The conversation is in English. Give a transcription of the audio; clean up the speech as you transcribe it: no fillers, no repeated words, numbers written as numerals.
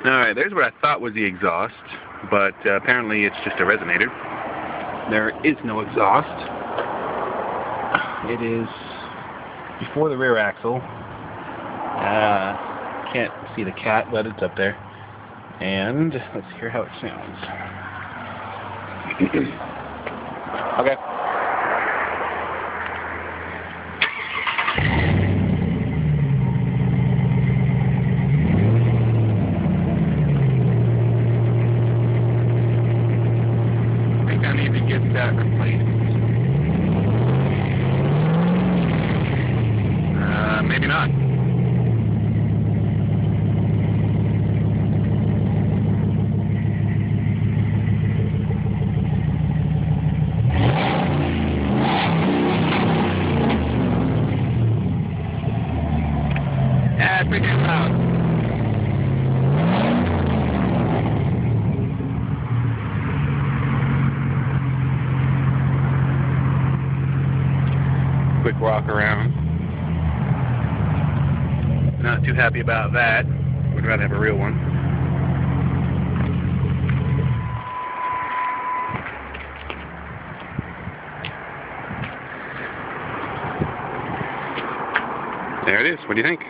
Alright, there's what I thought was the exhaust, but apparently it's just a resonator. There is no exhaust. It is before the rear axle. Can't see the cat, but it's up there. And let's hear how it sounds. Okay. I need to get that replaced. Maybe not. Yeah, it's pretty damn loud. Quick walk around. Not too happy about that. Would rather have a real one. There it is. What do you think?